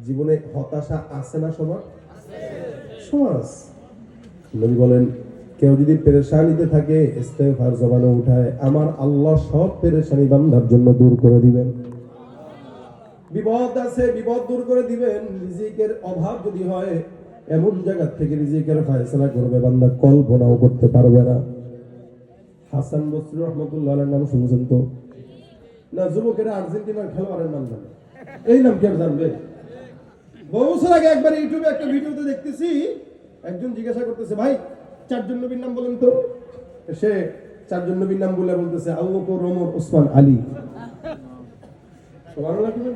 জীবনে হতাশা আছে না সবার? সমাজ নবী বলেন, কেউ যদি পেরেশানিতে থাকে ইস্তেগফার জবানে উঠায়, আমার আল্লাহ সব পেরেশানি বান্দার জন্য দূর করে দিবেন। বিপদ আছে, বিপদ দূর করে দিবেন। রিজিকের অভাব যদি হয়, এমন জায়গা থেকে রিজিকের ফয়সালা করবে বান্দা কল্পনাও করতে পারবে না। হাসান বসরি রহমাতুল্লাহ আলাইহির নাম শুনছেন তো? না, যুবকেরা আর্জেন্টিনার খেলোয়াড়ের নাম জানে, এই নাম কি আর জানবে? বহু বছর আগে একবার ইউটিউবে একটা ভিডিওতে দেখতেছি, একজন জিজ্ঞাসা করতেছে, ভাই 4 জন নবীর নাম বলেন তো। সে 4 জন নবীর নাম বলে বলতেছে, আবু বকর, ওমর, ওসমান, আলী। সুবহানাল্লাহ কি বলেন?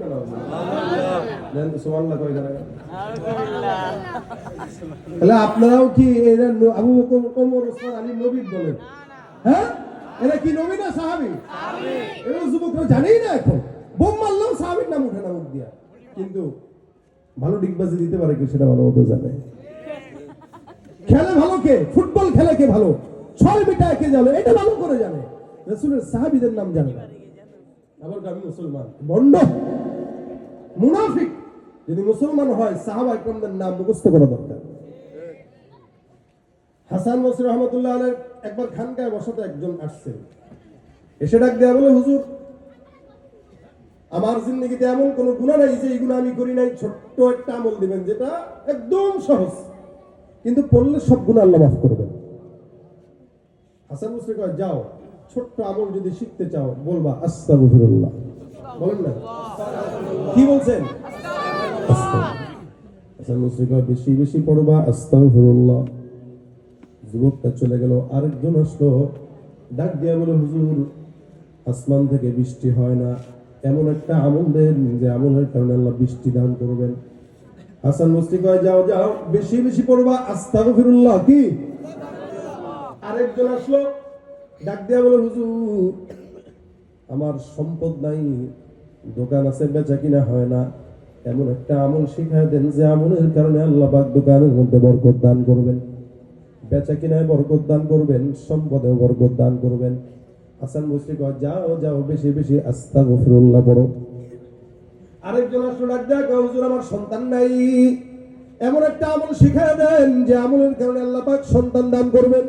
দেন তো সুবহানাল্লাহ কয় জায়গা। তাহলে আপনারাও কি এরা আবু বকর, ওমর, ওসমান, আলী নবীর বলেন? হ্যাঁ, এরা কি নবী না সাহাবী? এরা যুবকরা জানেই না, এখন বোম মারলেও সাহাবীর নাম উঠে না মুখ দিয়া। কিন্তু ভালো ডিগবাজি দিতে পারে কি সেটা ভালো মতো জানে। খেলে ভালো কে? ফুটবল খেলে কে ভালো? 6 মিটার কে জানে, এটা ভালো করে জানে। রাসূলের সাহাবীদের নাম জানে না। আবার আমি মুসলমান, ভণ্ড, মুনাফিক যদি মুসলমান হয়, সাহাবা ইকরামদের নাম মুখস্থ করা দরকার। হাসান বসরি রহমাতুল্লাহ আলাইহি একবার খানকায় বসাতে একজন আসছে, এসে ডাক দেয়া বলে, হুজুর, আমার জিন্দেগিতে এমন কোন গুনাহ নাই যে এই গুনাহ আমি করি নাই, ছোট্ট একটা আমল দিবেন যেটা একদম সহজ, কিন্তু পড়লে সব গুনাহ আল্লাহ মাফ করবেন। হাসান বসরি কয়, যাও, ছোট্ট আমল যদি শিখতে চাও বলবা আস্তাগফিরুল্লাহ। বলেন না, কি বলছেন? হাসান বসরি কয়, বেশি বেশি পড়বা আস্তাগফিরুল্লাহ। যুবকটা চলে গেল। আরেকজন আসলো, ডাক দিয়া বলে, হুজুর, আসমান থেকে বৃষ্টি হয় না, এমন একটা আমল দেন যে আমলের কারণে আল্লাহ বৃষ্টি দান করবেন। হাসান বসরি কয়, যাও যাও, বেশি বেশি পড়বা আস্তাগফিরুল্লাহ। কি? আরেকজন আসলো, ডাক দিয়া বলে, হুজুর, আমার সম্পদ নাই, দোকান আছে, বেচা কিনা হয় না, এমন একটা আমল শিখায় দেন যে আমলের কারণে আল্লাহ পাক দোকানের মধ্যে বরকত দান করবেন, বেচা কিনায় বরকত দান করবেন, সম্পদে বরকত দান করবেন। হাসান বসরি কয়, যাও যাও, বেশি বেশি আস্তাগফিরুল্লাহ পড়ো। আরেকজন আসলো, ডাক দিয়া কয়, হুজুর, আমার সন্তান নাই, এমন একটা আমল শিখায় দেন যে আমলের কারণে আল্লাহ পাক সন্তান দান করবেন।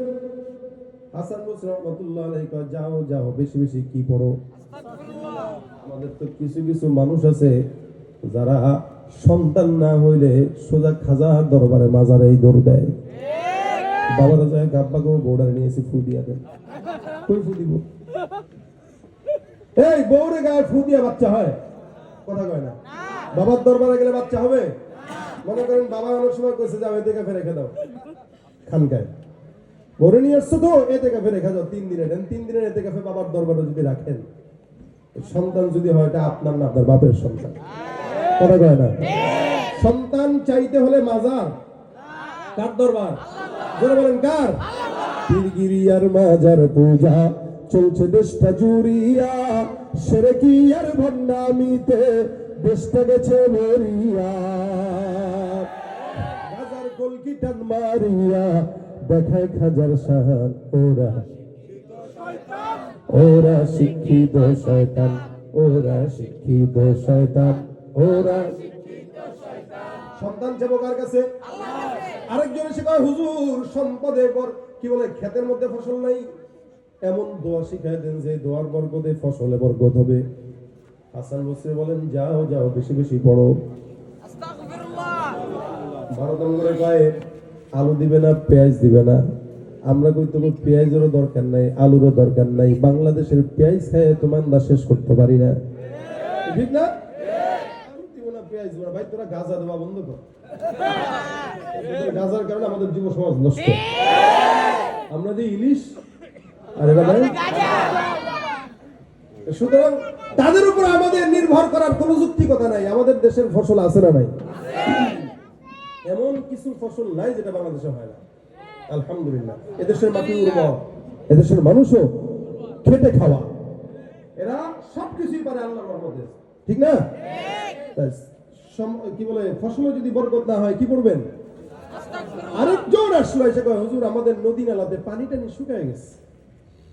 হাসান বসরি রহমাতুল্লাহ আলাইহি কয়, যাও যাও, বেশি বেশি কি পড়ো? আস্তাগফিরুল্লাহ। আমাদের তো কিছু কিছু মানুষ আছে যারা সন্তান না হইলে সোজা খাজার দরবারে মাজারে দৌড় দেয়। বাবারা যায়, গাব্বাকে বউডারে নিয়েছি, ফু দিয়া দেন। কই ফু দিব? এই বউরে গায়ে ফু দিয়া বাচ্চা হয়? কথা কয় না। বাবার দরবারে গেলে বাচ্চা হবে? মনে করেন বাবা অনেক সময় কইছে, যাও এতে কাফে রেখে দাও, খানকায় বউরে নিয়ে আসছো তো, এতে কাফে রেখে দাও 3 দিনের। 3 দিনের এতে কাফে বাবার দরবারে যদি রাখেন, সন্তান যদি হয়, এটা আপনার না আপনার বাপের সন্তান। কথা কয় না। সন্তান চাইতে হলে মাজার, কার দরবার? জোরে বলেন, কার? পীরগিরিয়ার মাজার পূজা চলছে দেশটা জুড়িয়া, শিরকি আর ভণ্ডামিতে দেশটা গেছে মরিয়া। হাজার কলকি টান মারিয়া দেখায় খাজার শান, ওরা ওরা শিক্ষিত শয়তান, ওরা শিক্ষিত শয়তান, ওরা সন্তান চাবো কার কাছে? আরেকজন এসে কয়, হুজুর, সম্পদে কি বলে, ক্ষেতের মধ্যে ফসল নাই, এমন দোয়া শিখায় দেন যে দোয়ার বরকতে ফসলে বরকত হবে। হাসান বসরি বলেন, যাও যাও, বেশি বেশি পড়ো আস্তাগফিরুল্লাহ। 12 নম্বরে কয়, আলু দিবে না, পেঁয়াজ দিবে না। আমরা কইতে বলি পেঁয়াজেরও দরকার নাই, আলুরও দরকার নাই। বাংলাদেশের পেঁয়াজ খায় তোমার দা শেষ করতে পারি না, ঠিক না? পেঁয়াজ দিবা ভাই, তোরা গাঁজা দেওয়া বন্ধ কর। গাঁজার কারণে আমাদের যুব সমাজ নষ্ট। আমরা যে ইলিশ আর এরা সুতরাং তাদের উপর আমাদের নির্ভর করার কোন যুক্তিকতা নাই। আমাদের দেশের ফসল আছে না নাই? এমন কিছু ফসল নাই যেটা বাংলাদেশে হয় না, আলহামদুলিল্লাহ। এদেশের মাটি উর্বর, এদেশের মানুষও খেটে খাওয়া, এরা সবকিছুই পারে আল্লাহর রহমতে, ঠিক না? কি বলে, ফসলে যদি বরকত না হয় কি করবেন? আরেকজন আসলো, এসে কয়, হুজুর, আমাদের নদী নালাতে পানি টানি শুকায় গেছে,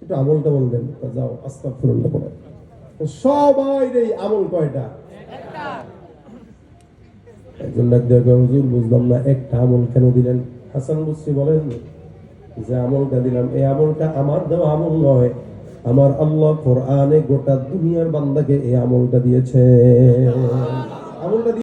একটু আমলটা বলবেন। যাও, আস্তাগফিরুল্লাহ পড়ো। সবাই এই আমল কয়টা? একজন ডাক দিয়ে কয়, হুজুর বুঝলাম না একটা আমল কেন দিলেন? হাসান বসরি বলেন, যে আমলটা দিলাম এই আমলটা আমার দেওয়া আমল নয়, আমার আল্লাহ কোরআনে গোটা দুনিয়ার বান্দাকে এই আমলটা দিয়েছে। আমলটা